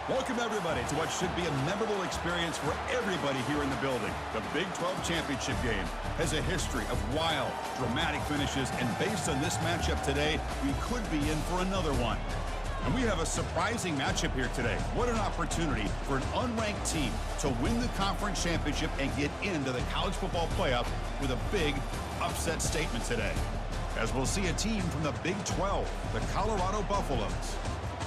Welcome, everybody, to what should be a memorable experience for everybody here in the building. The Big 12 championship game has a history of wild, dramatic finishes, and based on this matchup today, we could be in for another one. And we have a surprising matchup here today. What an opportunity for an unranked team to win the conference championship and get into the college football playoff with a big upset statement today. As we'll see a team from the Big 12, the Colorado Buffaloes,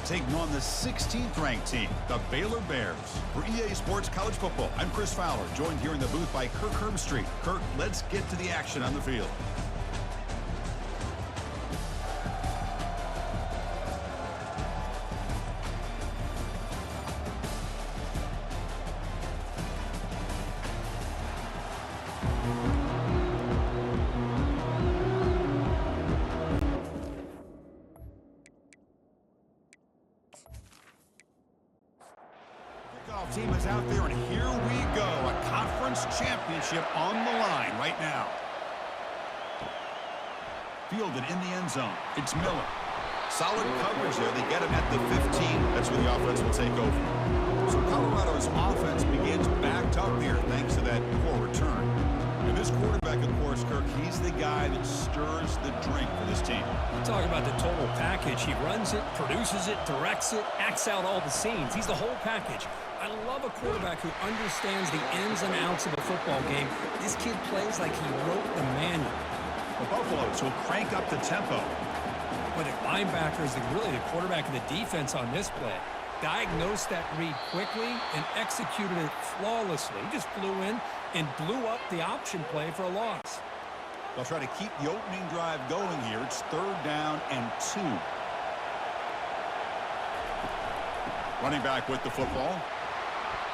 taking on the 16th ranked team, the Baylor Bears. For EA Sports College Football, I'm Chris Fowler, joined here in the booth by Kirk Herbstreit. Kirk, let's get to the action on the field. Team is out there, and here we go. A conference championship on the line right now. Fielded in the end zone. It's Miller. Solid coverage there. They get him at the 15. That's where the offense will take over. So Colorado's offense begins backed up here thanks to that poor return. And this quarterback, of course, Kirk, he's the guy that stirs the drink for this team. You talk about the total package. He runs it, produces it, directs it, acts out all the scenes. He's the whole package. I love a quarterback who understands the ins and outs of a football game. This kid plays like he wrote the manual. The Buffaloes will crank up the tempo. But the linebacker is really the quarterback of the defense on this play. Diagnosed that read quickly and executed it flawlessly. He just flew in and blew up the option play for a loss. They'll try to keep the opening drive going here. It's 3rd down and 2. Running back with the football.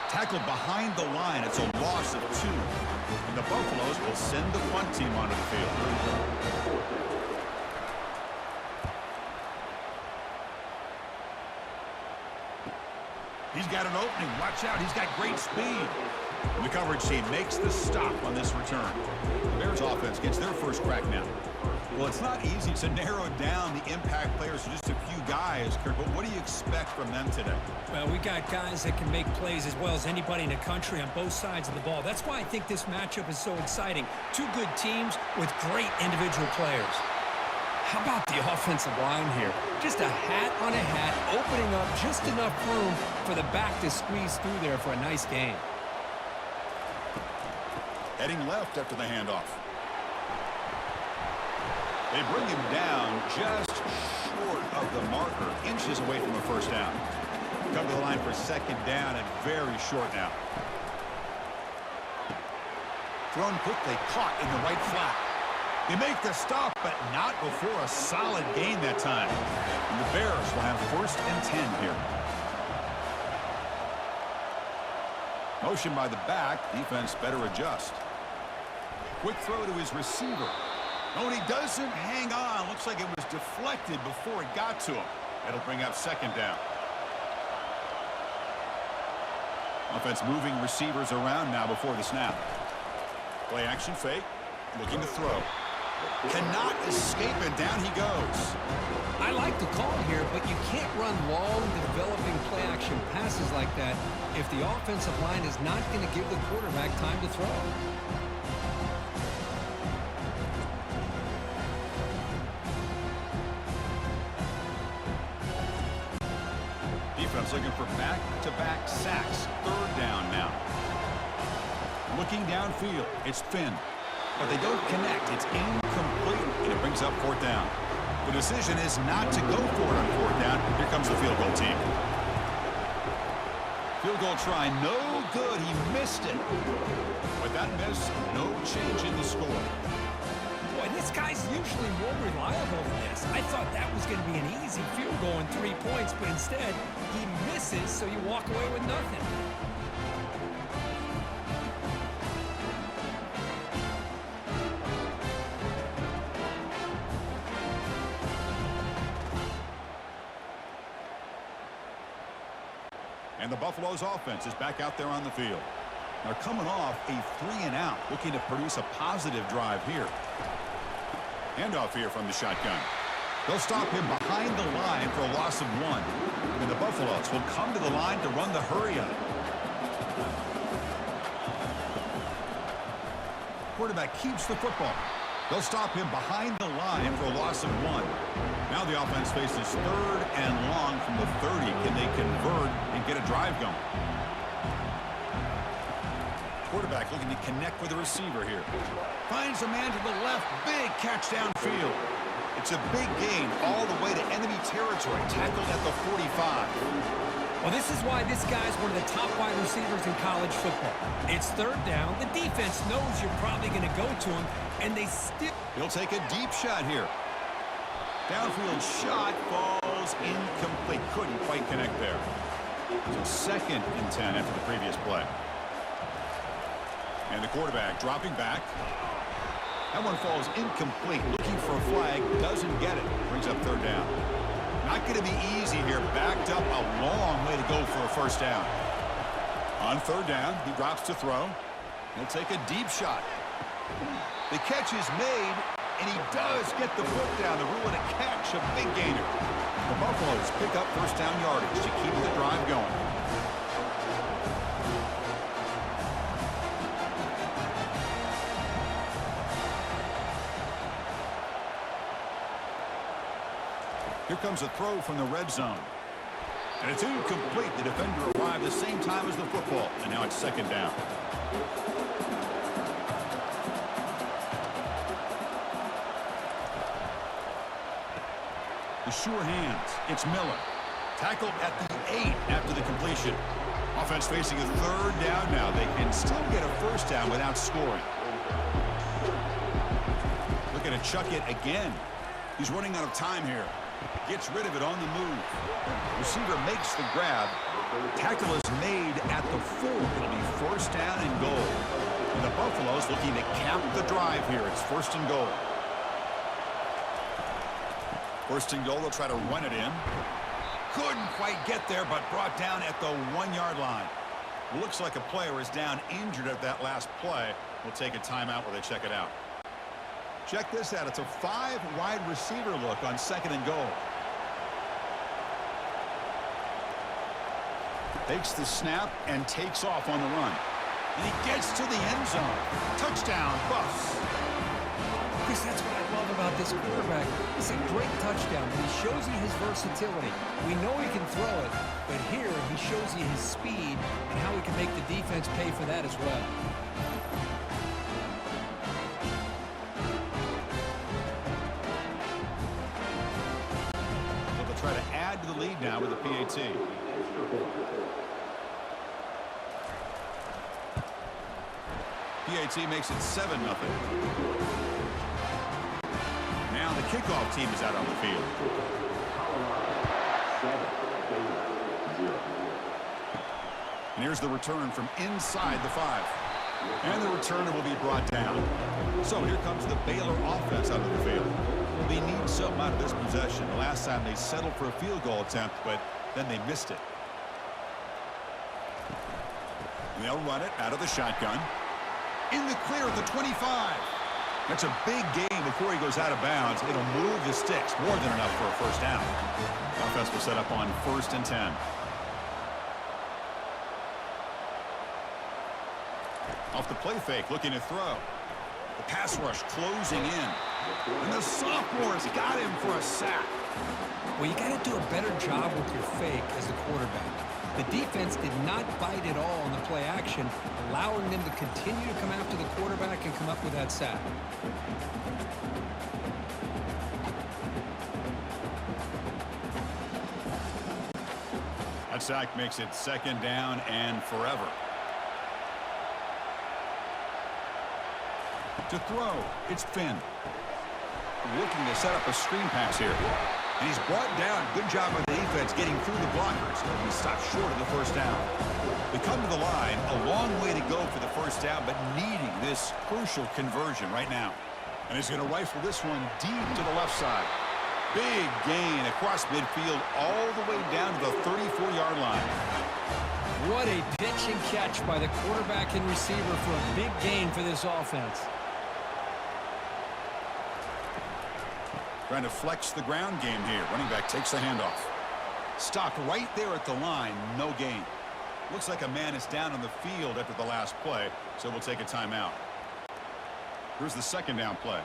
Tackled behind the line. It's a loss of 2. And the Buffaloes will send the punt team onto the field. He's got an opening. Watch out. He's got great speed. And the coverage team makes the stop on this return. The Bears offense gets their first crack now. Well, it's not easy to narrow down the impact players to just a few guys, Kirk, but what do you expect from them today? Well, we got guys that can make plays as well as anybody in the country on both sides of the ball. That's why I think this matchup is so exciting. Two good teams with great individual players. How about the offensive line here? Just a hat on a hat, opening up just enough room for the back to squeeze through there for a nice gain. Heading left after the handoff. They bring him down just short of the marker, inches away from a first down. Come to the line for 2nd down and very short now. Thrown quickly, caught in the right flat. They make the stop, but not before a solid gain that time. And the Bears will have 1st and 10 here. Motion by the back, defense better adjust. Quick throw to his receiver. No, and he doesn't hang on. Looks like it was deflected before it got to him. That'll bring up 2nd down. Offense moving receivers around now before the snap. Play action fake. Looking to throw. Cannot escape it. Down he goes. I like the call here, but you can't run long, developing play action passes like that if the offensive line is not going to give the quarterback time to throw. Defense looking for back-to-back sacks. 3rd down now. Looking downfield. It's Finn. But they don't connect. It's incomplete. And it brings up 4th down. The decision is not to go for it on 4th down. Here comes the field goal team. Field goal try. No good. He missed it. With that miss, no change in the score. Boy, this guy's usually more reliable than this. I thought that was going to be an easy field goal in 3 points, but instead, he misses, so you walk away with nothing. And the Buffaloes offense is back out there on the field. They're coming off a 3-and-out, looking to produce a positive drive here. Handoff here from the shotgun. They'll stop him behind the line for a loss of 1. And the Buffaloes will come to the line to run the hurry-up. Quarterback keeps the football. They'll stop him behind the line for a loss of 1. Now the offense faces 3rd and long from the 30. Can they convert and get a drive going? Quarterback looking to connect with the receiver here. Finds a man to the left. Big catch downfield. It's a big gain all the way to enemy territory. Tackled at the 45. Well, this is why this guy's one of the top wide receivers in college football. It's 3rd down. The defense knows you're probably going to go to him, and they still... He'll take a deep shot here. Downfield shot falls incomplete. Couldn't quite connect there. So 2nd and 10 after the previous play. And the quarterback dropping back. That one falls incomplete. Looking for a flag. Doesn't get it. Brings up 3rd down. Not going to be easy here. Backed up a long way to go for a 1st down. On 3rd down, he drops to throw. He'll take a deep shot. The catch is made, and he does get the foot down. The rule of a catch, a big gainer. The Buffaloes pick up 1st down yardage to keep the drive going. Here comes a throw from the red zone. And it's incomplete. The defender arrived the same time as the football. And now it's 2nd down. The sure hands. It's Miller. Tackled at the 8 after the completion. Offense facing a 3rd down now. They can still get a 1st down without scoring. Looking to chuck it again. He's running out of time here. Gets rid of it on the move. Receiver makes the grab. Tackle is made at the 4. It'll be 1st down and goal. And the Buffaloes looking to cap the drive here. It's 1st and goal. 1st and goal. They'll try to run it in. Couldn't quite get there, but brought down at the 1-yard line. Looks like a player is down injured at that last play. We'll take a timeout while they check it out. Check this out. It's a 5-wide receiver look on 2nd and goal. Takes the snap and takes off on the run. And he gets to the end zone. Touchdown, Buffs. Chris, that's what I love about this quarterback. It's a great touchdown, but he shows you his versatility. We know he can throw it, but here he shows you his speed and how he can make the defense pay for that as well. Try to add to the lead now with a PAT. PAT makes it 7-0. Now the kickoff team is out on the field. And here's the return from inside the 5. And the returner will be brought down. So here comes the Baylor offense out of the field. They need something out of this possession. The last time they settled for a field goal attempt, but then they missed it. And they'll run it out of the shotgun. In the clear at the 25. That's a big gain before he goes out of bounds. It'll move the sticks. More than enough for a 1st down. The offense will set up on 1st and 10. Off the play fake, looking to throw. The pass rush closing in. And the sophomore's got him for a sack. Well, you got to do a better job with your fake as the quarterback. The defense did not bite at all on the play action, allowing them to continue to come after the quarterback and come up with that sack. That sack makes it 2nd down and forever. To throw, it's Finn. Looking to set up a screen pass here. And he's brought down. Good job by the defense getting through the blockers. He stopped short of the 1st down. They come to the line. A long way to go for the 1st down, but needing this crucial conversion right now. And he's going to rifle this one deep to the left side. Big gain across midfield all the way down to the 34-yard line. What a pitch and catch by the quarterback and receiver for a big gain for this offense. Trying to flex the ground game here. Running back takes the handoff. Stopped right there at the line. No gain. Looks like a man is down on the field after the last play, so we'll take a timeout. Here's the second down play.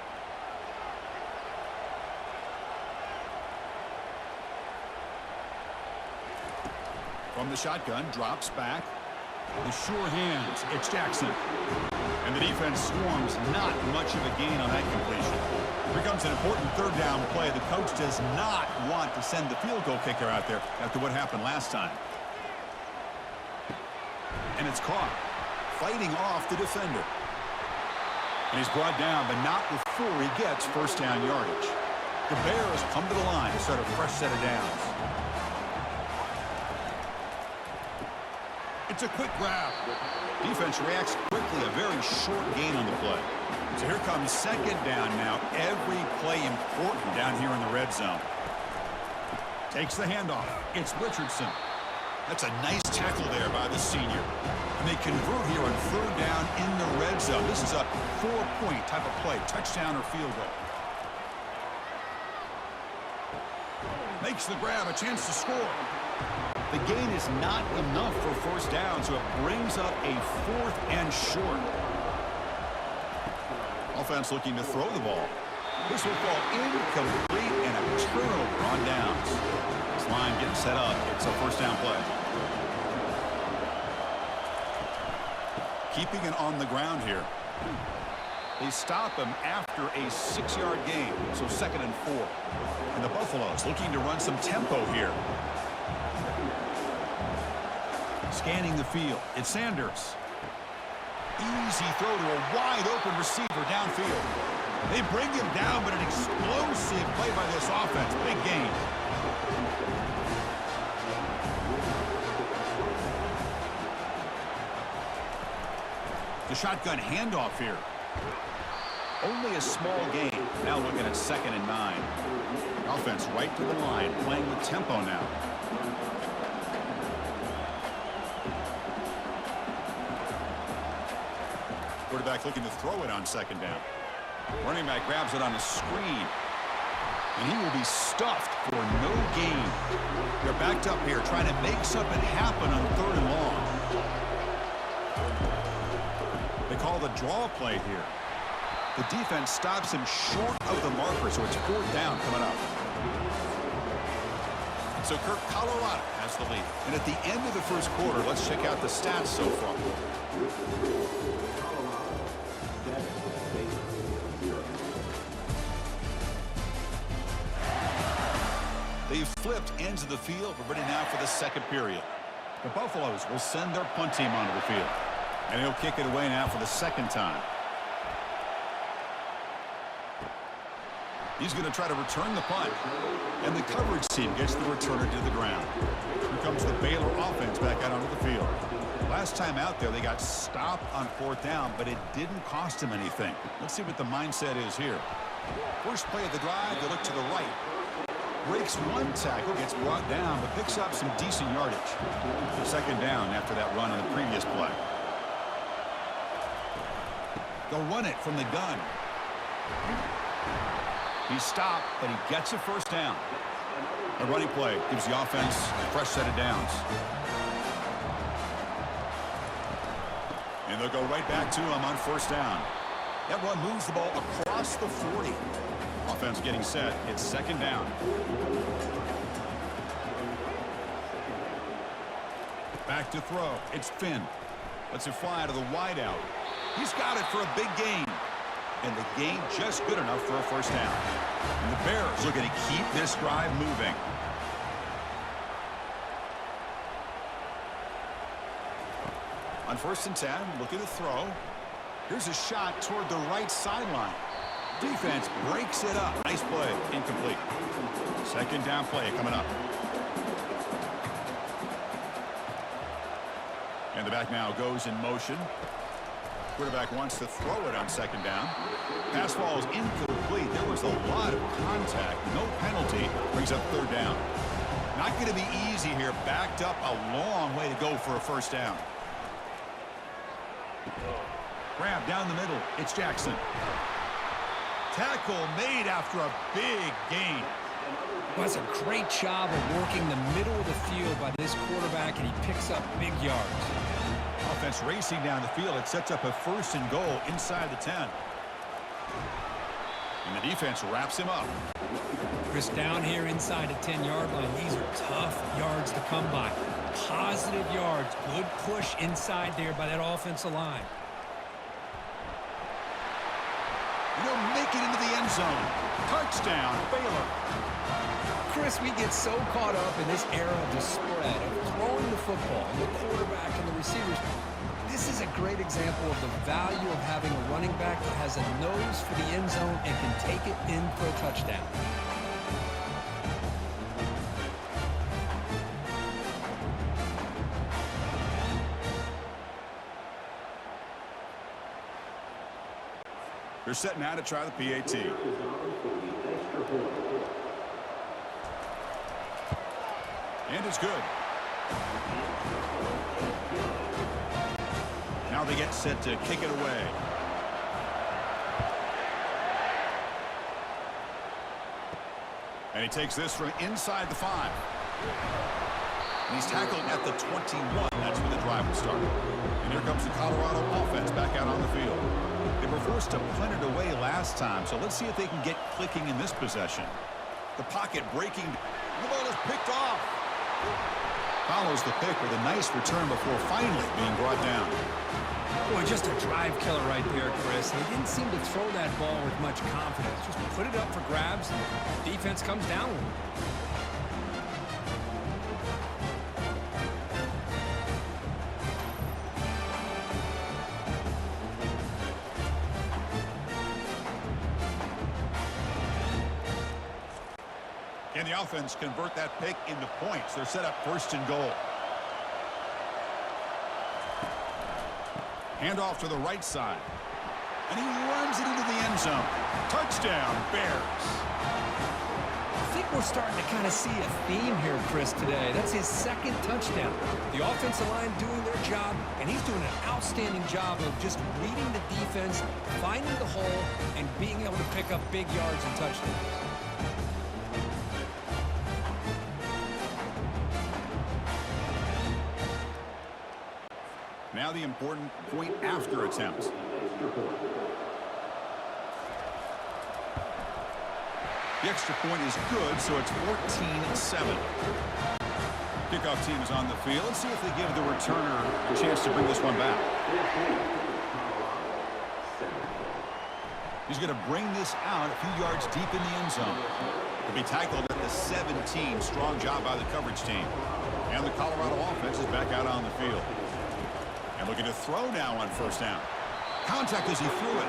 From the shotgun, drops back. The sure hands, it's Jackson. And the defense swarms, not much of a gain on that completion. Here comes an important third down play. The coach does not want to send the field goal kicker out there after what happened last time. And it's caught, fighting off the defender. And he's brought down, but not before he gets first down yardage. The Bears come to the line to start a fresh set of downs. It's a quick grab. Defense reacts quickly, a very short gain on the play. So here comes second down now. Every play important down here in the red zone. Takes the handoff. It's Richardson. That's a nice tackle there by the senior. And they convert here on third down in the red zone. This is a 4-point type of play, touchdown or field goal. Makes the grab, a chance to score. The gain is not enough for first down, so it brings up a 4th and short. Offense looking to throw the ball. This will fall incomplete and a turnover on downs. This line getting set up. It's a first down play. Keeping it on the ground here. They stop him after a 6-yard gain, so 2nd and 4. And the Buffaloes looking to run some tempo here. Scanning the field. It's Sanders. Easy throw to a wide-open receiver downfield. They bring him down, but an explosive play by this offense. Big gain. The shotgun handoff here. Only a small gain. Now looking at 2nd and 9. Offense right to the line, playing with tempo now. Quarterback looking to throw it on 2nd down. Running back grabs it on a screen. And he will be stuffed for no gain. They're backed up here trying to make something happen on 3rd and long. They call the draw play here. The defense stops him short of the marker, so it's 4th down coming up. And so Colorado has the lead. And at the end of the first quarter, let's check out the stats so far. They've flipped ends of the field. We're ready now for the second period. The Buffaloes will send their punt team onto the field. And he'll kick it away now for the 2nd time. He's going to try to return the punt. And the coverage team gets the returner to the ground. Here comes the Baylor offense back out onto the field. Last time out there, they got stopped on 4th down, but it didn't cost them anything. Let's see what the mindset is here. First play of the drive, they look to the right. Breaks one tackle, gets brought down, but picks up some decent yardage. 2nd down after that run on the previous play. They'll run it from the gun. He's stopped, but he gets a first down. A running play gives the offense a fresh set of downs. And they'll go right back to him on 1st down. That run moves the ball across the 40. Offense getting set. It's 2nd down. Back to throw. It's Finn. Lets it fly to the wideout. He's got it for a big gain. And the gain just good enough for a first down. And the Bears looking to keep this drive moving. On 1st and 10, looking to throw. Here's a shot toward the right sideline. Defense breaks it up. Nice play. Incomplete. 2nd down play coming up. And the back now goes in motion. Quarterback wants to throw it on 2nd down. Pass ball is incomplete. There was a lot of contact. No penalty. Brings up 3rd down. Not going to be easy here. Backed up a long way to go for a first down. Grab down the middle. It's Jackson. Tackle made after a big gain. Well, that's a great job of working the middle of the field by this quarterback, and he picks up big yards. Offense racing down the field. It sets up a 1st and goal inside the 10. And the defense wraps him up. Chris, down here inside the 10-yard line, these are tough yards to come by. Positive yards. Good push inside there by that offensive line. He'll make it into the end zone. Touchdown, Baylor. Chris, we get so caught up in this era of the spread, of throwing the football, and the quarterback and the receivers. This is a great example of the value of having a running back that has a nose for the end zone and can take it in for a touchdown. They're set now to try the PAT. And it's good. Now they get set to kick it away. And he takes this from inside the 5. And he's tackled at the 21. That's where the drive will start. And here comes the Colorado offense back out on the field. They were forced to punt it away last time, so let's see if they can get clicking in this possession. The pocket breaking. The ball is picked off. Follows the pick with a nice return before finally being brought down. Boy, just a drive killer right there, Chris. He didn't seem to throw that ball with much confidence. Just put it up for grabs, and the defense comes down with it. Can the offense convert that pick into points? They're set up 1st and goal. Handoff to the right side. And he runs it into the end zone. Touchdown, Bears. I think we're starting to kind of see a theme here, Chris, today. That's his 2nd touchdown. The offensive line doing their job, and he's doing an outstanding job of just reading the defense, finding the hole, and being able to pick up big yards and touchdowns. Now the important point after attempt. The extra point is good, so it's 14-7. Kickoff team is on the field. Let's see if they give the returner a chance to bring this one back. He's going to bring this out a few yards deep in the end zone. He'll be tackled at the 17. Strong job by the coverage team. And the Colorado offense is back out on the field. And looking to throw now on 1st down. Contact as he threw it.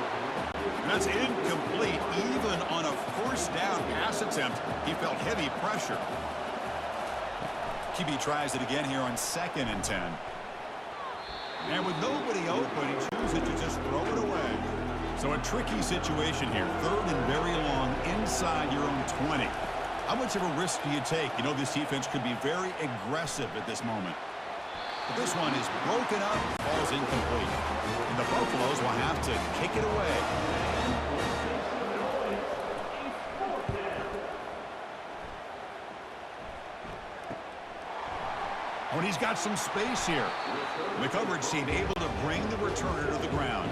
And that's incomplete. Even on a 1st down pass attempt, he felt heavy pressure. QB tries it again here on 2nd and 10. And with nobody open, he chooses to just throw it away. So a tricky situation here. 3rd and very long inside your own 20. How much of a risk do you take? You know this defense could be very aggressive at this moment. But this one is broken up, falls incomplete. And the Buffaloes will have to kick it away. Oh, and he's got some space here. The coverage team able to bring the returner to the ground.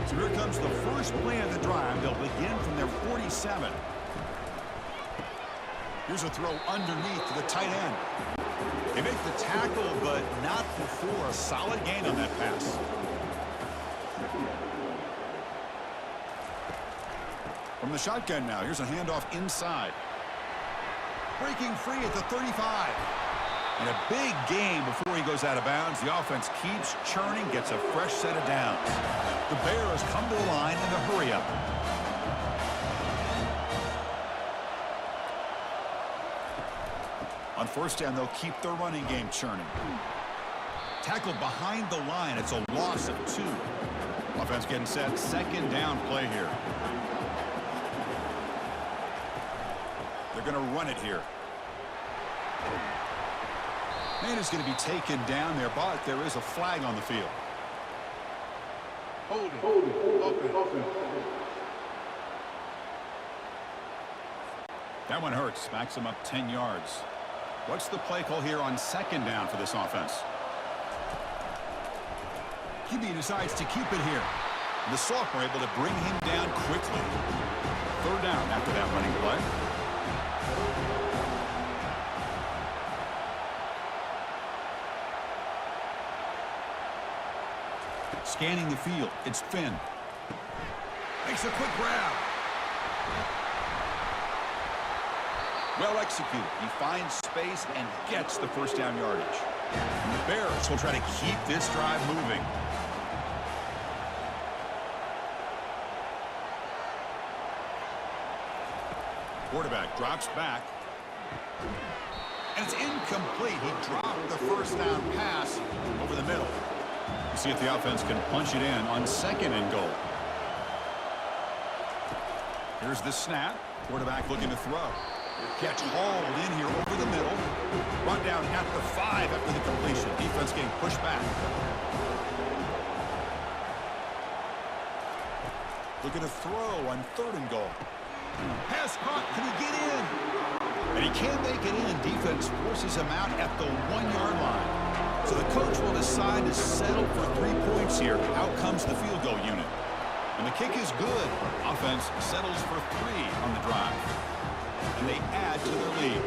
So here comes the first play of the drive. They'll begin from their 47. Here's a throw underneath to the tight end. They make the tackle, but not before a solid gain on that pass. From the shotgun now, here's a handoff inside. Breaking free at the 35. And a big gain before he goes out of bounds. The offense keeps churning, gets a fresh set of downs. The Bears come to the line in the hurry-up. On 1st down, they'll keep their running game churning. Tackled behind the line. It's a loss of 2. Offense getting set. 2nd down play here. They're going to run it here. Man is going to be taken down there, but there is a flag on the field. Hold it. Open. That one hurts. Backs him up 10 yards. What's the play call here on second down for this offense? QB decides to keep it here. The sophomore able to bring him down quickly. Third down after that running play. Scanning the field. It's Finn. Makes a quick grab. Well executed. He finds space and gets the first down yardage. And the Bears will try to keep this drive moving. Quarterback drops back. And it's incomplete. He dropped the first down pass over the middle. See if the offense can punch it in on second and goal. Here's the snap. Quarterback looking to throw. Catch hauled in here over the middle. Run down at the 5 after the completion. Defense getting pushed back. Looking to throw on third and goal. Pass caught. Can he get in? And he can't make it in. Defense forces him out at the 1-yard line. So the coach will decide to settle for 3 points here. Out comes the field goal unit. And the kick is good. Offense settles for 3 on the drive. And they add to their lead.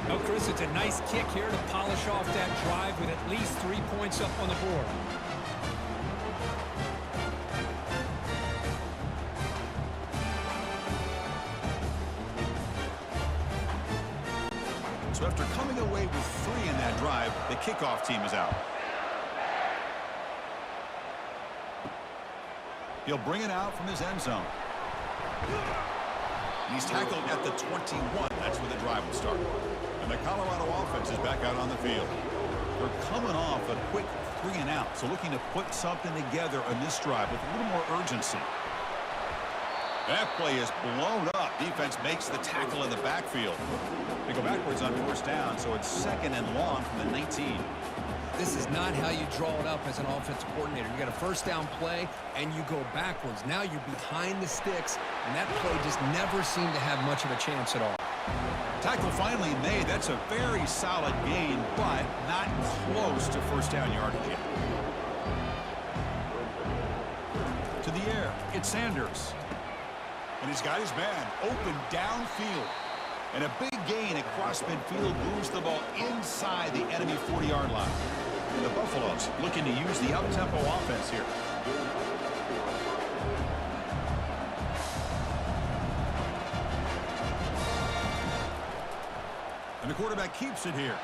Oh, Chris, it's a nice kick here to polish off that drive with at least 3 points up on the board. So after coming away with 3 in that drive, the kickoff team is out. He'll bring it out from his end zone. And he's tackled at the 21. That's where the drive will start. And the Colorado offense is back out on the field. They're coming off a quick 3 and out, so looking to put something together on this drive with a little more urgency. That play is blown up. Defense makes the tackle in the backfield. They go backwards on first down, so it's second and long from the 19. This is not how you draw it up as an offensive coordinator. You got a first down play, and you go backwards. Now you're behind the sticks, and that play just never seemed to have much of a chance at all. Tackle finally made. That's a very solid gain, but not close to first down yardage yet. To the air, it's Sanders. And he's got his man open downfield. And a big gain across midfield moves the ball inside the enemy 40-yard line. And the Buffaloes looking to use the up-tempo offense here. And the quarterback keeps it here.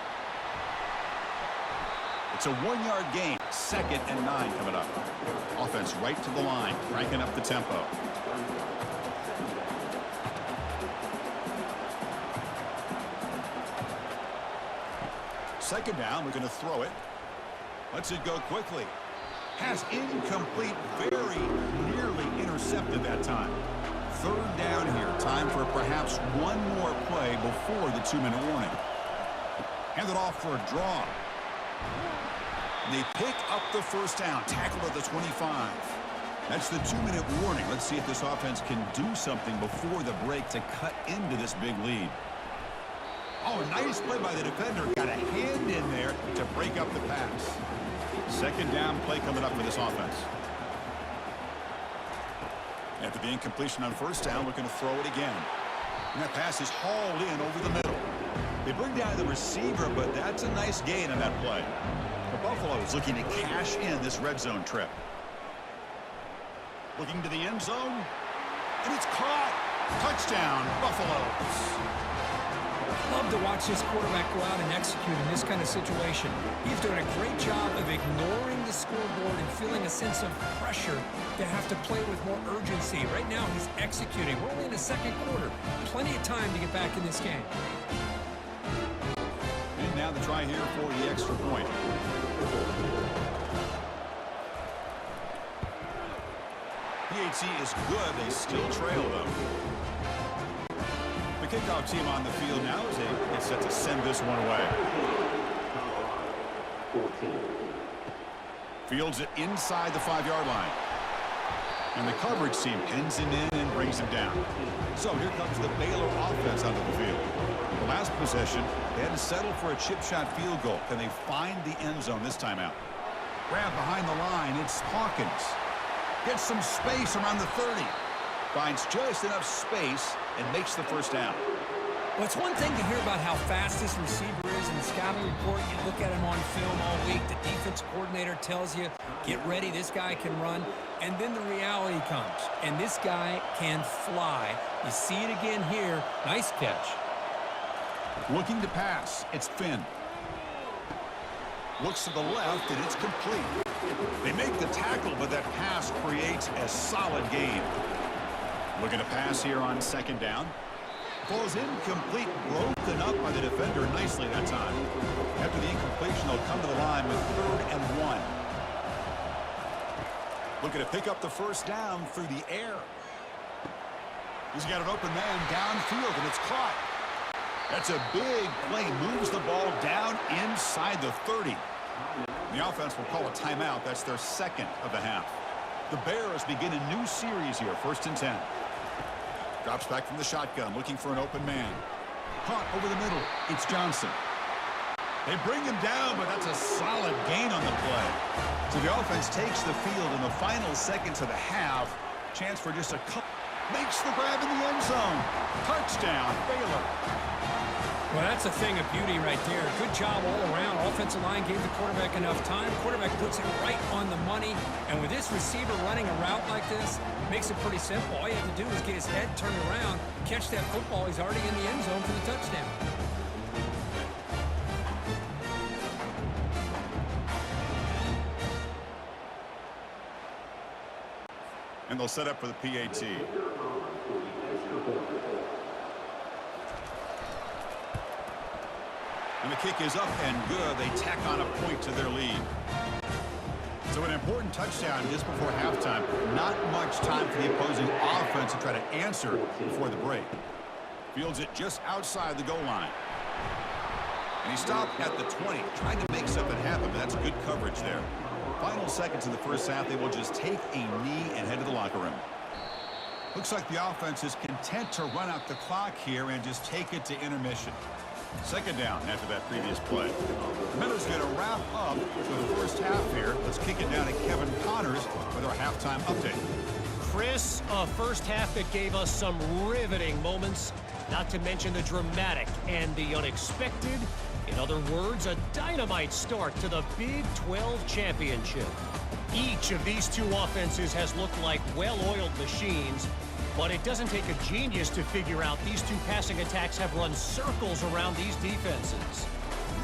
It's a 1-yard gain. Second and 9 coming up. Offense right to the line, cranking up the tempo. Second down, we're going to throw it. Lets it go quickly. Pass incomplete, very nearly intercepted that time. Third down here. Time for perhaps one more play before the 2-minute warning. Handed off for a draw. And they pick up the first down. Tackled at the 25. That's the 2-minute warning. Let's see if this offense can do something before the break to cut into this big lead. Oh, nice play by the defender. Got a hand in there to break up the pass. Second down play coming up for this offense. After the incompletion on first down, looking to throw it again. And that pass is hauled in over the middle. They bring down the receiver, but that's a nice gain on that play. The Buffaloes looking to cash in this red zone trip. Looking to the end zone. And it's caught. Touchdown, Buffaloes. Love to watch this quarterback go out and execute in this kind of situation. He's doing a great job of ignoring the scoreboard and feeling a sense of pressure to have to play with more urgency. Right now, he's executing. We're only in the second quarter. Plenty of time to get back in this game. And now the try here for the extra point. PHC is good. They still trail, though. The kickoff team on the field now as they get set to send this one away. 14. Fields it inside the 5-yard line. And the coverage team pins him in and brings him down. So here comes the Baylor offense onto the field. The last possession, they had to settle for a chip shot field goal. Can they find the end zone this time out? Grab behind the line. It's Hawkins. Gets some space around the 30. Finds just enough space and makes the first down. Well, it's one thing to hear about how fast this receiver is in the scouting report. You look at him on film all week. The defense coordinator tells you, get ready, this guy can run. And then the reality comes, and this guy can fly. You see it again here. Nice catch. Looking to pass. It's Finn. Looks to the left, and it's complete. They make the tackle, but that pass creates a solid gain. Looking to pass here on second down. Falls incomplete, broken up by the defender nicely that time. After the incompletion, they'll come to the line with 3rd and 1. Looking to pick up the first down through the air. He's got an open man downfield, and it's caught. That's a big play. Moves the ball down inside the 30. The offense will call a timeout. That's their second of the half. The Bears begin a new series here, 1st and 10. Drops back from the shotgun, looking for an open man. Caught over the middle. It's Johnson. They bring him down, but that's a solid gain on the play. So the offense takes the field in the final seconds of the half. Chance for just a couple. Makes the grab in the end zone. Touchdown, Baylor. Well, that's a thing of beauty right there. Good job all around. Offensive line gave the quarterback enough time. Quarterback puts it right on the money. And with this receiver running a route like this, makes it pretty simple. All you have to do is get his head turned around, catch that football. He's already in the end zone for the touchdown. And they'll set up for the PAT. And the kick is up and good. They tack on a point to their lead. So an important touchdown just before halftime. Not much time for the opposing offense to try to answer before the break. Fields it just outside the goal line. And he stopped at the 20, trying to make something happen, but that's good coverage there. Final seconds in the first half, they will just take a knee and head to the locker room. Looks like the offense is content to run out the clock here and just take it to intermission. Second down after that previous play. The Miller's going to wrap up the first half here. Let's kick it down to Kevin Connors with our halftime update. Chris, a first half that gave us some riveting moments, not to mention the dramatic and the unexpected. In other words, a dynamite start to the Big 12 championship. Each of these two offenses has looked like well-oiled machines, but it doesn't take a genius to figure out these two passing attacks have run circles around these defenses.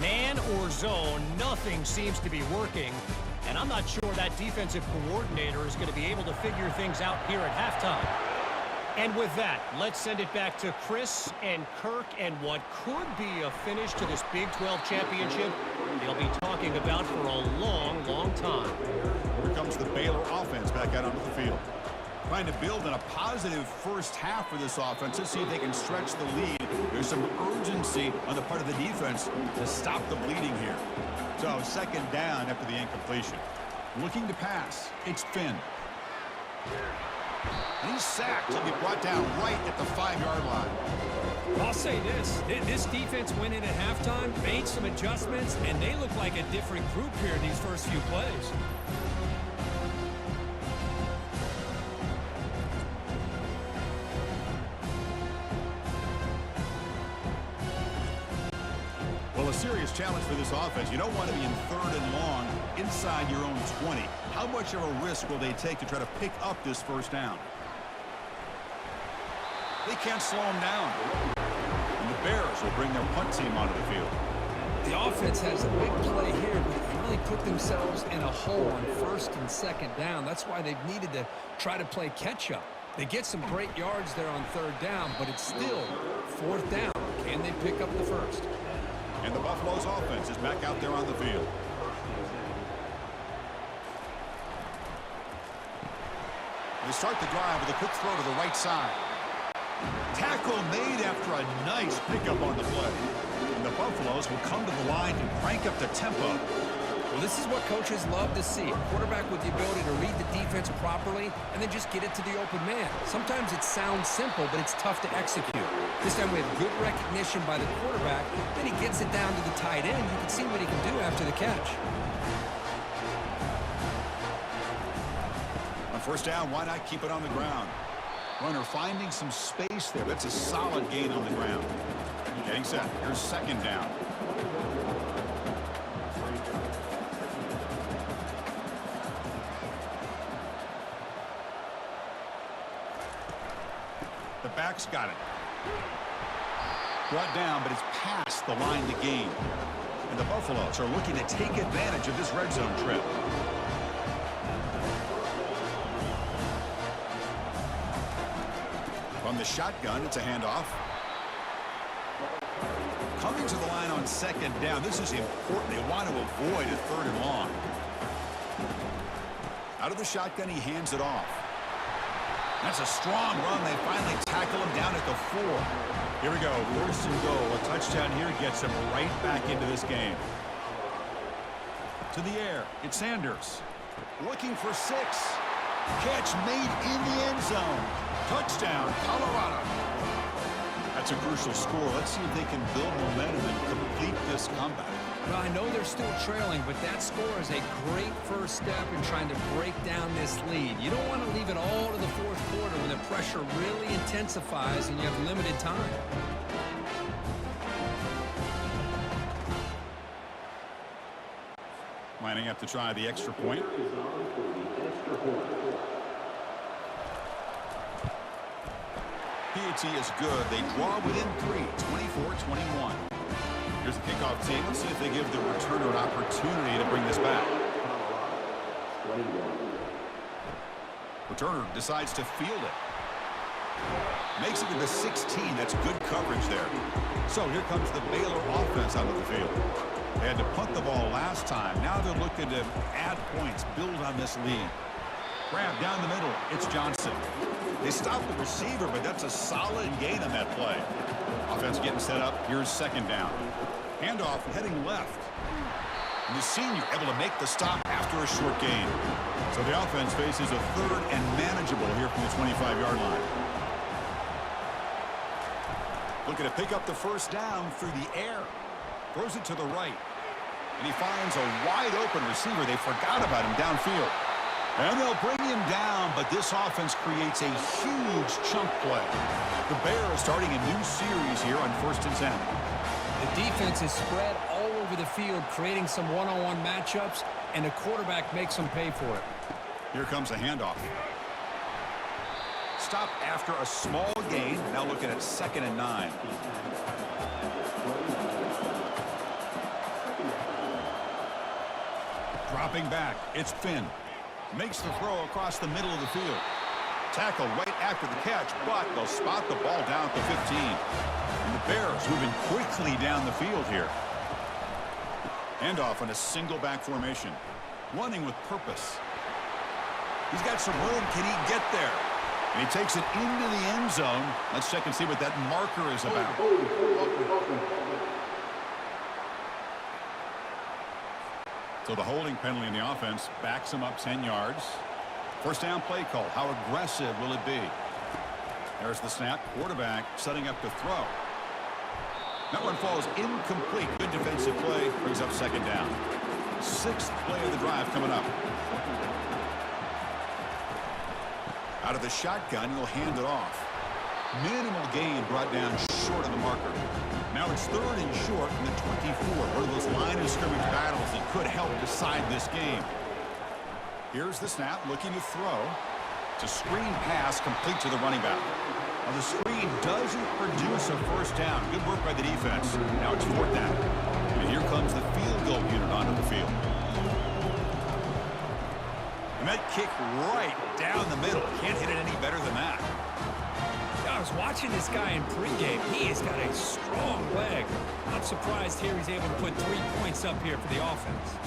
Man or zone, nothing seems to be working, and I'm not sure that defensive coordinator is going to be able to figure things out here at halftime. And with that, let's send it back to Chris and Kirk and what could be a finish to this Big 12 championship they'll be talking about for a long, long time. Here comes the Baylor offense back out onto the field. Trying to build in a positive first half for this offense. Let's see if they can stretch the lead. There's some urgency on the part of the defense to stop the bleeding here. So second down after the incompletion. Looking to pass. It's Finn. And he's sacked. He'll be brought down right at the 5-yard line. I'll say this. This defense went in at halftime, made some adjustments, and they look like a different group here in these first few plays. Well, a serious challenge for this offense. You don't want to be in 3rd and long inside your own 20. How much of a risk will they take to try to pick up this first down? They can't slow them down. And the Bears will bring their punt team onto the field. The offense has a big play here, but they really put themselves in a hole on 1st and 2nd down. That's why they've needed to try to play catch-up. They get some great yards there on 3rd down, but it's still 4th down. Can they pick up the first? And the Buffalo's offense is back out there on the field. They start the drive with a quick throw to the right side. Tackle made after a nice pickup on the play. And the Buffaloes will come to the line and crank up the tempo. Well, this is what coaches love to see. A quarterback with the ability to read the defense properly and then just get it to the open man. Sometimes it sounds simple, but it's tough to execute. This time we have good recognition by the quarterback. Then he gets it down to the tight end. You can see what he can do after the catch. On first down, why not keep it on the ground? Runner finding some space there. That's a solid gain on the ground. Getting set. Here's second down. The back's got it. Brought down, but it's past the line to gain. And the Buffaloes are looking to take advantage of this red zone trip. From the shotgun, it's a handoff. Coming to the line on second down. This is important. They want to avoid a third and long. Out of the shotgun, he hands it off. That's a strong run. They finally tackle him down at the 4. Here we go. First and goal. A touchdown here gets him right back into this game. To the air. It's Sanders. Looking for 6. Catch made in the end zone. Touchdown, Colorado. That's a crucial score. Let's see if they can build momentum and complete this comeback. Well, I know they're still trailing, but that score is a great first step in trying to break down this lead. You don't want to leave it all to the fourth quarter when the pressure really intensifies and you have limited time. Lining up to try the extra point. PAT is good. They draw within 3, 24-21. Here's the kickoff team. Let's see if they give the returner an opportunity to bring this back. Returner decides to field it. Makes it to the 16. That's good coverage there. So here comes the Baylor offense out of the field. They had to punt the ball last time. Now they're looking to add points, build on this lead. Grab down the middle. It's Johnson. They stop the receiver, but that's a solid gain on that play. Offense getting set up. Here's second down. Handoff heading left. And the senior able to make the stop after a short gain. So the offense faces a third and manageable here from the 25-yard line. Looking to pick up the first down through the air. Throws it to the right. And he finds a wide-open receiver. They forgot about him downfield. And they'll bring him down, but this offense creates a huge chunk play. The Bears starting a new series here on 1st and 10. The defense is spread all over the field, creating some one-on-one matchups, and the quarterback makes them pay for it. Here comes a handoff. Stop after a small gain. Now looking at 2nd and 9. Dropping back. It's Finn. Makes the throw across the middle of the field. Tackle right after the catch, but they'll spot the ball down at the 15. And the Bears moving quickly down the field here. Handoff in a single back formation. Running with purpose. He's got some room. Can he get there? And he takes it into the end zone. Let's check and see what that marker is about. So the holding penalty in the offense backs him up 10 yards. First down play call. How aggressive will it be? There's the snap. Quarterback setting up to throw. That one falls incomplete. Good defensive play. Brings up second down. 6th play of the drive coming up. Out of the shotgun, he'll hand it off. Minimal gain brought down short of the marker. Now it's 3rd and short from the 24. One of those line of scrimmage battles that could help decide this game. Here's the snap, looking to throw. It's a screen pass complete to the running back. Now the screen doesn't produce a first down. Good work by the defense. Now it's 4th down. And here comes the field goal unit onto the field. And that kick right down the middle. Can't hit it any better than that. I was watching this guy in pregame. He has got a strong leg. Not surprised here he's able to put 3 points up here for the offense.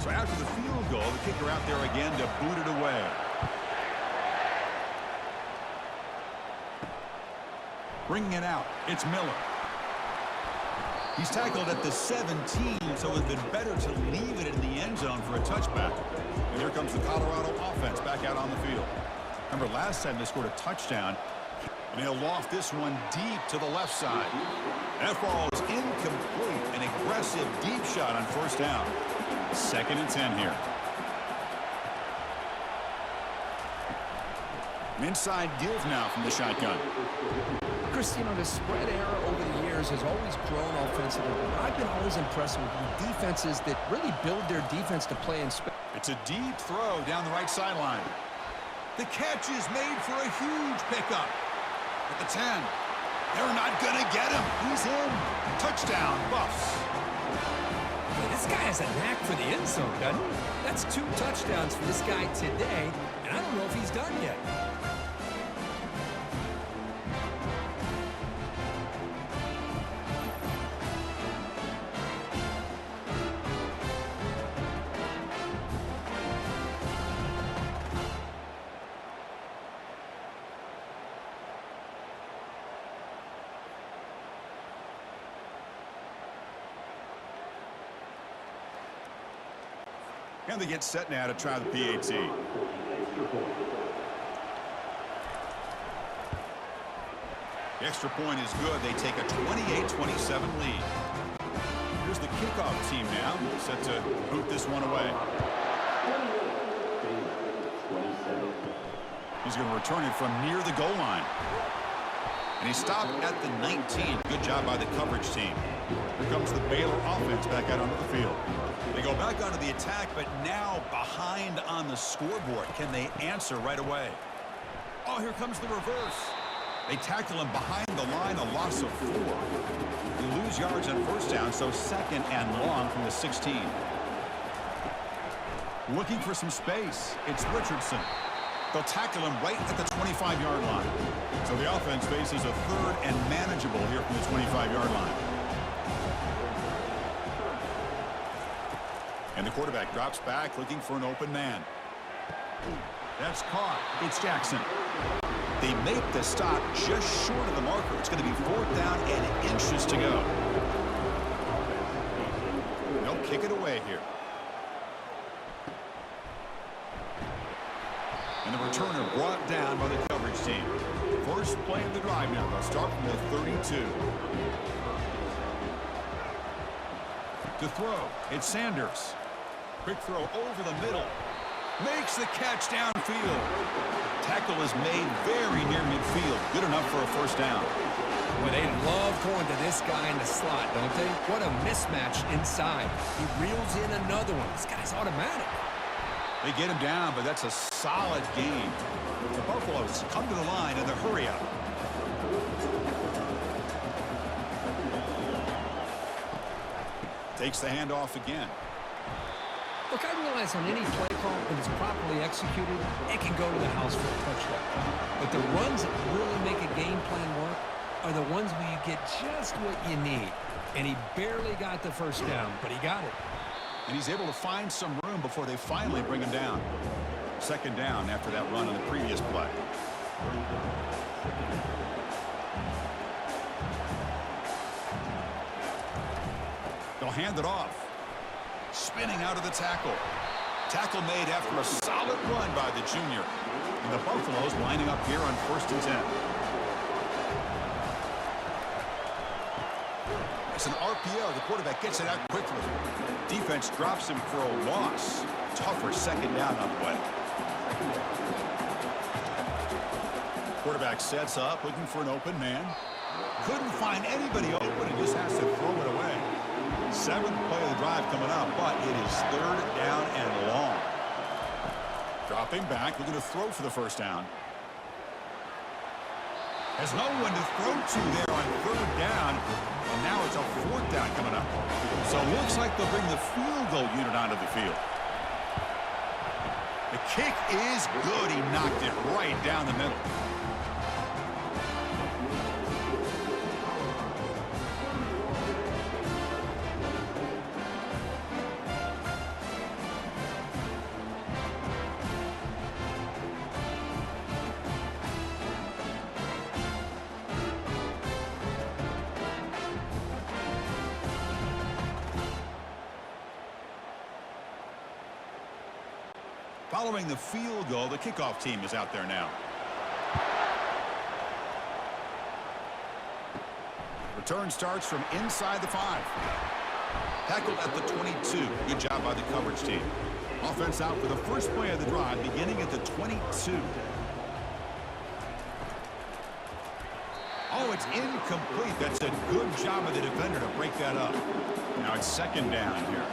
So after the field goal, the kicker out there again to boot it away. Bringing it out, it's Miller. He's tackled at the 17, so it would have been better to leave it in the end zone for a touchback. And here comes the Colorado offense back out on the field. Remember, last time they scored a touchdown, and they'll loft this one deep to the left side. That ball is incomplete. An aggressive deep shot on first down. 2nd and 10 here. An inside give now from the shotgun. Chris, you know, the spread era over the years has always grown offensively. I've been always impressed with defenses that really build their defense to play in space. It's a deep throw down the right sideline. The catch is made for a huge pickup. At the 10. They're not going to get him. He's in. Touchdown, Buffs. Well, this guy has a knack for the end zone, doesn't he? That's 2 touchdowns for this guy today, and I don't know if he's done yet. And they get set now to try the PAT. The extra point is good. They take a 28-27 lead. Here's the kickoff team now, set to boot this one away. He's going to return it from near the goal line. And he stopped at the 19. Good job by the coverage team. Here comes the Baylor offense back out onto the field. They go back onto the attack, but now behind on the scoreboard. Can they answer right away? Oh, here comes the reverse. They tackle him behind the line, a loss of 4. They lose yards on first down, so 2nd and long from the 16. Looking for some space. It's Richardson. They'll tackle him right at the 25-yard line. So the offense faces a 3rd and manageable here from the 25-yard line. And the quarterback drops back, looking for an open man. That's caught. It's Jackson. They make the stop just short of the marker. It's going to be 4th down and inches to go. They'll kick it away here. And the returner brought down by the coverage team. First play of the drive now. They'll start from the 32. To throw, it's Sanders. Quick throw over the middle. Makes the catch downfield. Tackle is made very near midfield. Good enough for a first down. Well, they love going to this guy in the slot, don't they? What a mismatch inside. He reels in another one. This guy's automatic. They get him down, but that's a solid gain. The Buffaloes come to the line in the hurry up. Takes the handoff again. Look, I realize on any play call, when it's properly executed, it can go to the house for a touchdown. But the runs that really make a game plan work are the ones where you get just what you need. And he barely got the first down, but he got it. And he's able to find some room before they finally bring him down. 2nd down after that run on the previous play. They'll hand it off. Spinning out of the tackle. Tackle made after a solid run by the junior. And the Buffaloes lining up here on 1st and 10. It's an RPO. The quarterback gets it out quickly. Defense drops him for a loss. Tougher 2nd down on the way. Quarterback sets up, looking for an open man. Couldn't find anybody open and just has to throw it away. 7th play of the drive coming up, but it is 3rd down and long. Dropping back, looking to throw for the first down. Has no one to throw to there on 3rd down, and now it's a 4th down coming up. So it looks like they'll bring the field goal unit onto the field. The kick is good. He knocked it right down the middle. Following the field goal, the kickoff team is out there now. Return starts from inside the 5. Tackled at the 22. Good job by the coverage team. Offense out for the first play of the drive, beginning at the 22. Oh, it's incomplete. That's a good job of the defender to break that up. Now it's second down here.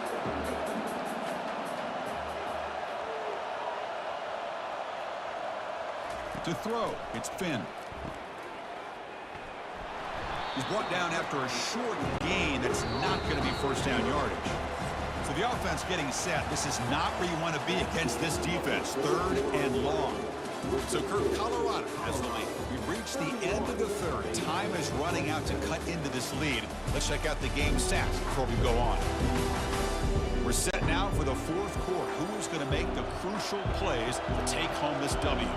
To throw, it's Finn. He's brought down after a short gain that's not going to be first down yardage. So the offense getting set. This is not where you want to be against this defense. Third and long. So Kirk, Colorado has the lead. We've reached the end of the third. Time is running out to cut into this lead. Let's check out the game stats before we go on. We're set now for the fourth quarter. Who is going to make the crucial plays to take home this W?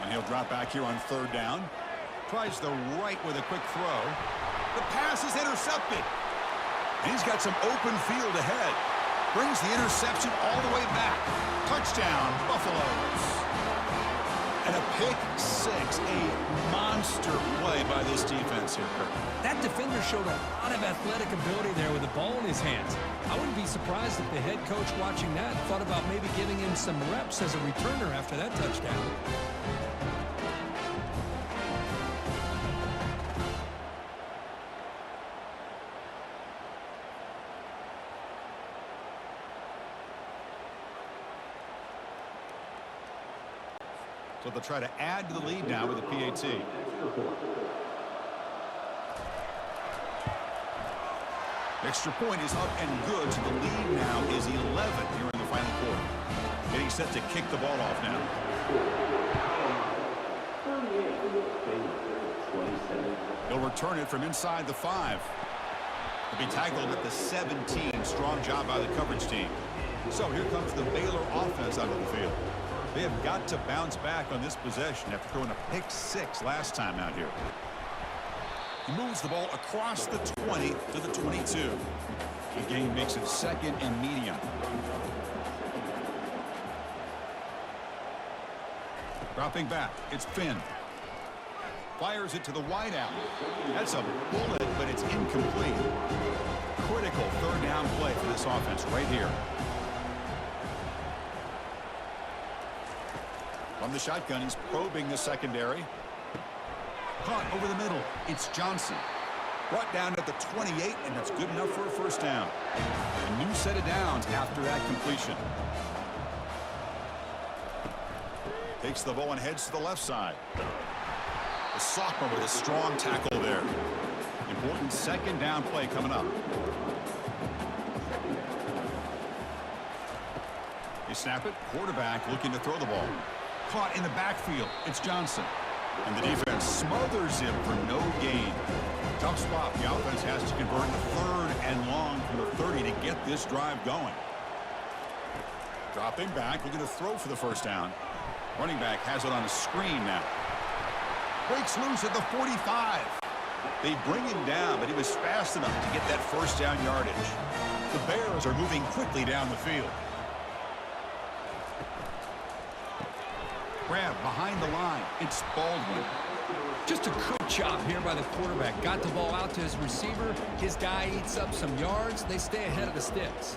And he'll drop back here on third down. Tries the right with a quick throw. The pass is intercepted. And he's got some open field ahead. Brings the interception all the way back. Touchdown, Buffaloes. And a pick six. A monster play by this defense here, Kirk. That defender showed a lot of athletic ability there with the ball in his hands. I wouldn't be surprised if the head coach watching that thought about maybe giving him some reps as a returner after that touchdown. So they'll try to add to the lead now with a PAT. Extra point is up and good, so the lead now is 11 here in the final quarter. Getting set to kick the ball off now. He'll return it from inside the 5. He'll be tackled at the 17. Strong job by the coverage team. So here comes the Baylor offense out of the field. They have got to bounce back on this possession after throwing a pick six last time out here. He moves the ball across the 20 to the 22. The gain makes it second and medium. Dropping back, it's Finn. Fires it to the wideout. That's a bullet, but it's incomplete. Critical third down play for this offense right here. From the shotgun, he's probing the secondary. Caught over the middle. It's Johnson. Brought down at the 28, and that's good enough for a first down. A new set of downs after that completion. Takes the ball and heads to the left side. The sophomore with a strong tackle there. Important second down play coming up. They snap it. Quarterback looking to throw the ball. Caught in the backfield. It's Johnson. And the defense smothers him for no gain. Tough spot. The offense has to convert the third and long from the 30 to get this drive going. Dropping back, looking to throw for the first down. Running back has it on a screen now. Breaks loose at the 45. They bring him down, but he was fast enough to get that first down yardage. The Bears are moving quickly down the field. Grab behind the line. It's Baldwin. Just a good job here by the quarterback. Got the ball out to his receiver. His guy eats up some yards. They stay ahead of the sticks.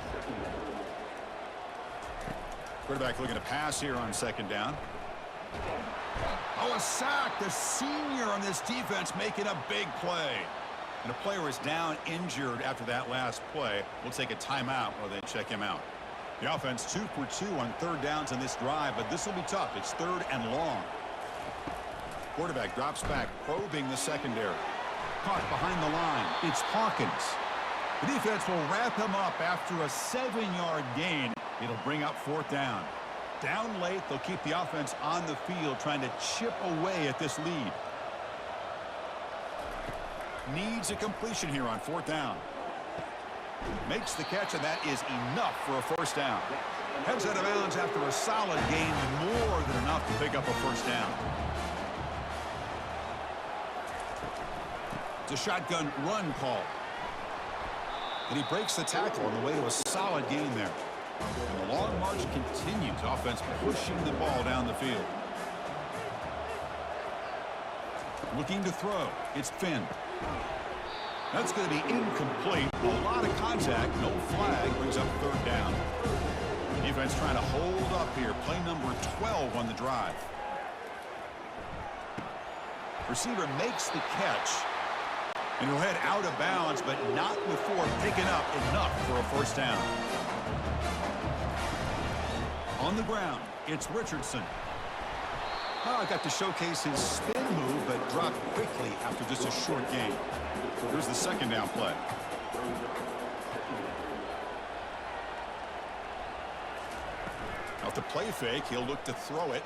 Quarterback looking to pass here on second down. Oh, a sack. The senior on this defense making a big play. And a player is down injured after that last play. We'll take a timeout while they check him out. The offense 2 for 2 on third downs in this drive, but this will be tough. It's third and long. Quarterback drops back, probing the secondary. Caught behind the line. It's Hawkins. The defense will wrap him up after a 7-yard gain. It'll bring up fourth down. Down late, they'll keep the offense on the field trying to chip away at this lead. Needs a completion here on fourth down. Makes the catch, and that is enough for a first down. Heads out of bounds after a solid gain, more than enough to pick up a first down. It's a shotgun run call. And he breaks the tackle on the way to a solid gain there. And the long march continues. Offense pushing the ball down the field. Looking to throw. It's Finn. That's going to be incomplete. A lot of contact. No flag. Brings up third down. Defense trying to hold up here. Play number 12 on the drive. Receiver makes the catch. And he'll head out of bounds, but not before picking up enough for a first down. On the ground, it's Richardson. Oh, got to showcase his spin move, but dropped quickly after just a short gain. Here's the second down play. Off the play fake, he'll look to throw it.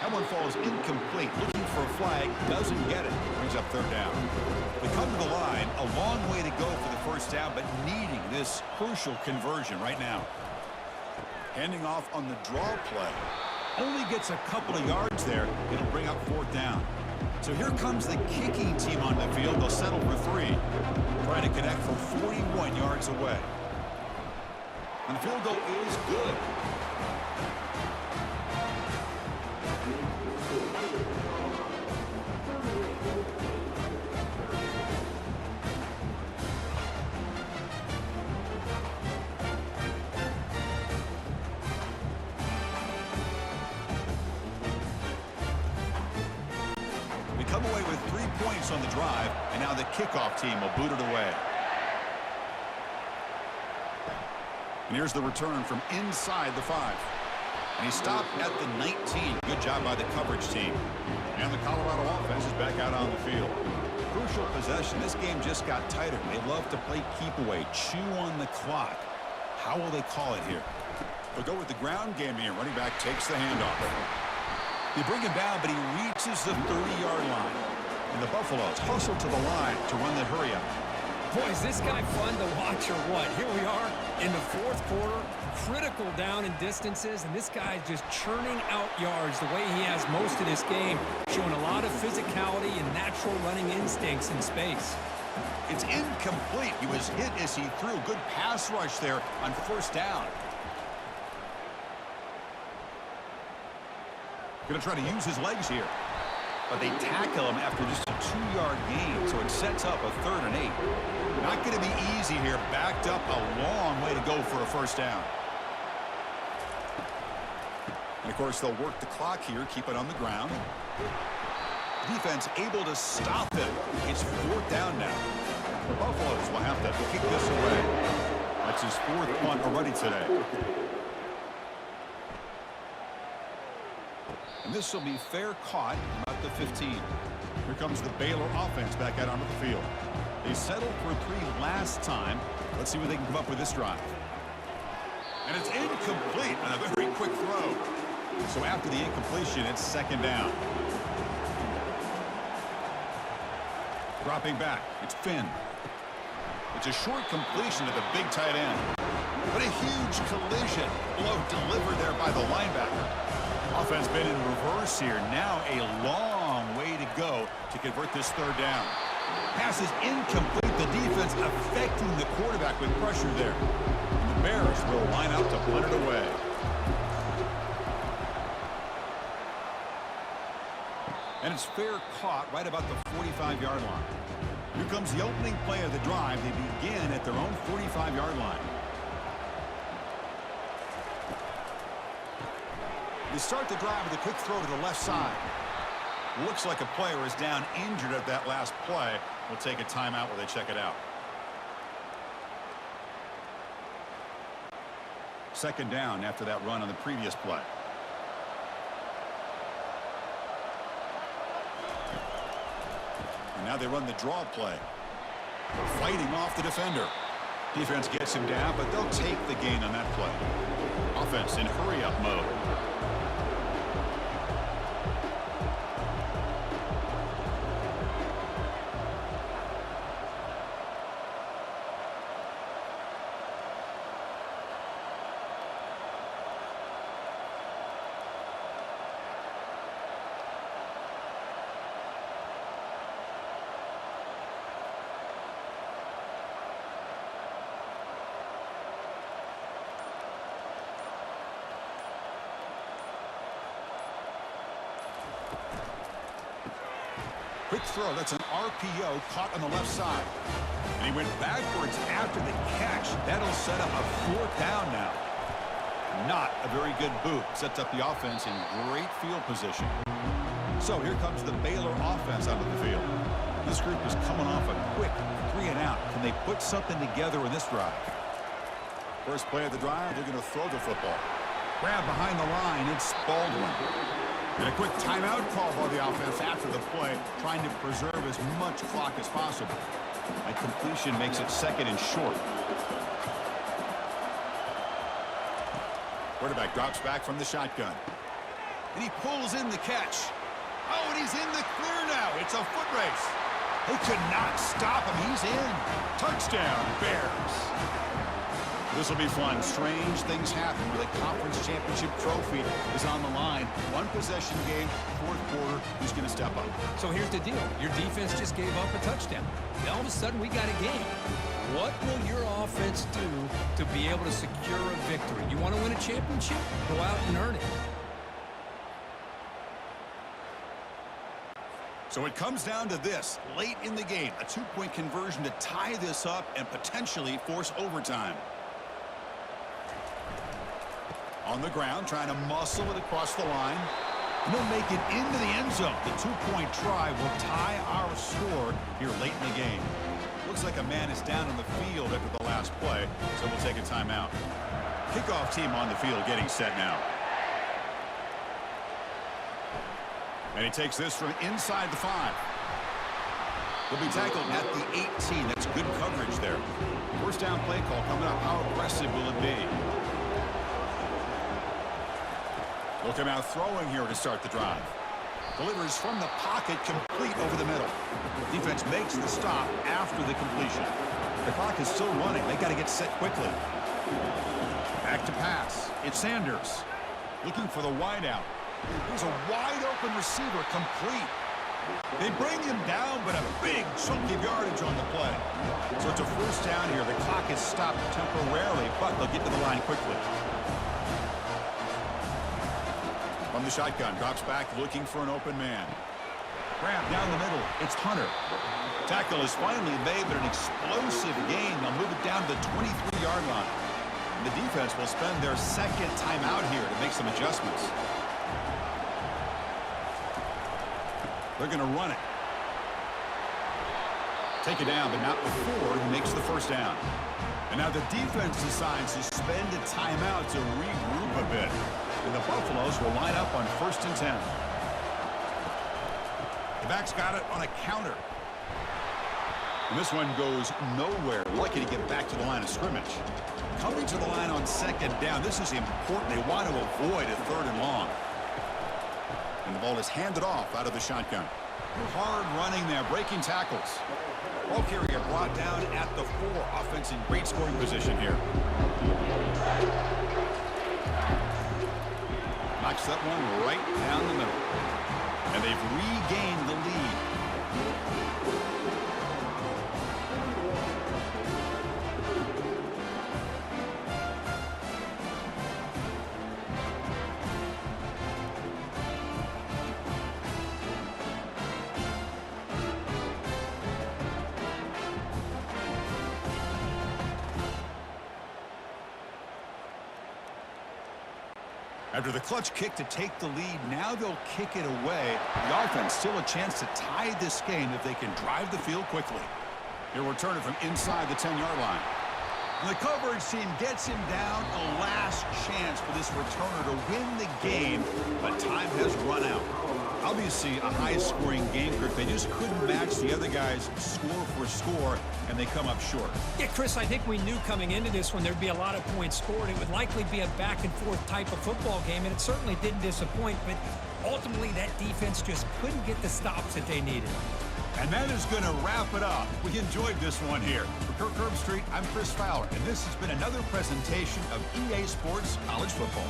That one falls incomplete. Looking for a flag, doesn't get it. Brings up third down. They come to the line, a long way to go for the first down, but needing this crucial conversion right now. Handing off on the draw play. Only gets a couple of yards there. It'll bring up fourth down. So here comes the kicking team on the field. They'll settle for 3. Trying to connect from 41 yards away. And the field goal is good. Come away with 3 points on the drive, and now the kickoff team will boot it away. And here's the return from inside the 5. And he stopped at the 19. Good job by the coverage team. And the Colorado offense is back out on the field. Crucial possession. This game just got tighter. They love to play keep away, chew on the clock. How will they call it here? They'll go with the ground game here. Running back takes the handoff. They bring him down, but he reaches the 30-yard line. And the Buffaloes hustle to the line to run the hurry up. Boy, is this guy fun to watch or what? Here we are in the fourth quarter, critical down and distances, and this guy is just churning out yards the way he has most of this game, showing a lot of physicality and natural running instincts in space. It's incomplete. He was hit as he threw. Good pass rush there on first down. Going to try to use his legs here. But they tackle him after just a 2-yard gain, so it sets up a 3rd and 8. Not going to be easy here. Backed up a long way to go for a first down. And, of course, they'll work the clock here, keep it on the ground. Defense able to stop him. It's 4th down now. The Buffaloes will have to kick this away. That's his 4th punt already today. And this will be fair caught about the 15. Here comes the Baylor offense back out onto the field. They settled for 3 last time. Let's see what they can come up with this drive. And it's incomplete on a very quick throw. So after the incompletion, it's 2nd down. Dropping back, it's Finn. It's a short completion to the big tight end. But a huge collision. Blow delivered there by the linebacker. Offense been in reverse here. Now a long way to go to convert this 3rd down. Pass is incomplete. The defense affecting the quarterback with pressure there. And the Bears will line up to punt it away. And it's fair caught right about the 45-yard line. Here comes the opening play of the drive. They begin at their own 45-yard line. They start the drive with a quick throw to the left side. Looks like a player is down injured at that last play. We'll take a timeout while they check it out. 2nd down after that run on the previous play. And now they run the draw play. Fighting off the defender. Defense gets him down, but they'll take the gain on that play. Offense in hurry-up mode. quick throw. That's an RPO caught on the left side. And he went backwards after the catch. That'll set up a 4th down now. Not a very good boot. Sets up the offense in great field position. So here comes the Baylor offense out of the field. This group is coming off a quick 3-and-out. Can they put something together in this drive? First play of the drive, they're going to throw the football. Grab behind the line, it's Baldwin. And a quick timeout call by the offense after the play, trying to preserve as much clock as possible. A completion makes it 2nd and short. Quarterback drops back from the shotgun. And he pulls in the catch. Oh, and he's in the clear now. It's a foot race. They could not stop him. He's in. Touchdown, Bears. This will be fun. Strange things happen where the conference championship trophy is on the line. One possession game, 4th quarter. Who's going to step up? So here's the deal. Your defense just gave up a touchdown. Now all of a sudden we got a game. What will your offense do to be able to secure a victory? You want to win a championship? Go out and earn it. So it comes down to this. Late in the game, a 2-point conversion to tie this up and potentially force overtime. On the ground, trying to muscle it across the line. And they'll make it into the end zone. The 2-point try will tie our score here late in the game. Looks like a man is down on the field after the last play, so we'll take a timeout. Kickoff team on the field getting set now. And he takes this from inside the 5. He'll be tackled at the 18. That's good coverage there. First down play call coming up. How aggressive will it be? They'll come out throwing here to start the drive. Delivers from the pocket, complete over the middle. Defense makes the stop after the completion. The clock is still running. They got to get set quickly. Back to pass. It's Sanders. Looking for the wideout. Here's a wide-open receiver, complete. They bring him down, but a big chunk of yardage on the play. So it's a first down here. The clock is stopped temporarily, but they'll get to the line quickly. From the shotgun, drops back, looking for an open man. Grab down the middle. It's Hunter. Tackle is finally made, but an explosive gain. They'll move it down to the 23-yard line. And the defense will spend their 2nd timeout here to make some adjustments. They're going to run it. Take it down, but not before he makes the first down. And now the defense decides to spend a timeout to regroup a bit. And the Buffaloes will line up on 1st and 10. The back's got it on a counter. And this one goes nowhere. Lucky to get back to the line of scrimmage. Coming to the line on 2nd down. This is important. They want to avoid a 3rd and long. And the ball is handed off out of the shotgun. Hard running there, breaking tackles. Ball carrier brought down at the 4. Offense in great scoring position here. Knocks that one right down the middle. And they've regained the lead. After the clutch kick to take the lead, now they'll kick it away. The offense still a chance to tie this game if they can drive the field quickly. He'll return it from inside the 10-yard line. And the coverage team gets him down. A last chance for this returner to win the game, but time has run out. Obviously, a high-scoring game, Kirk. They just couldn't match the other guys score for score, and they come up short. Yeah, Chris, I think we knew coming into this one there'd be a lot of points scored. It would likely be a back-and-forth type of football game, and it certainly didn't disappoint, but ultimately that defense just couldn't get the stops that they needed. And that is going to wrap it up. We enjoyed this one here. For Kirk Herbstreit, I'm Chris Fowler, and this has been another presentation of EA Sports College Football.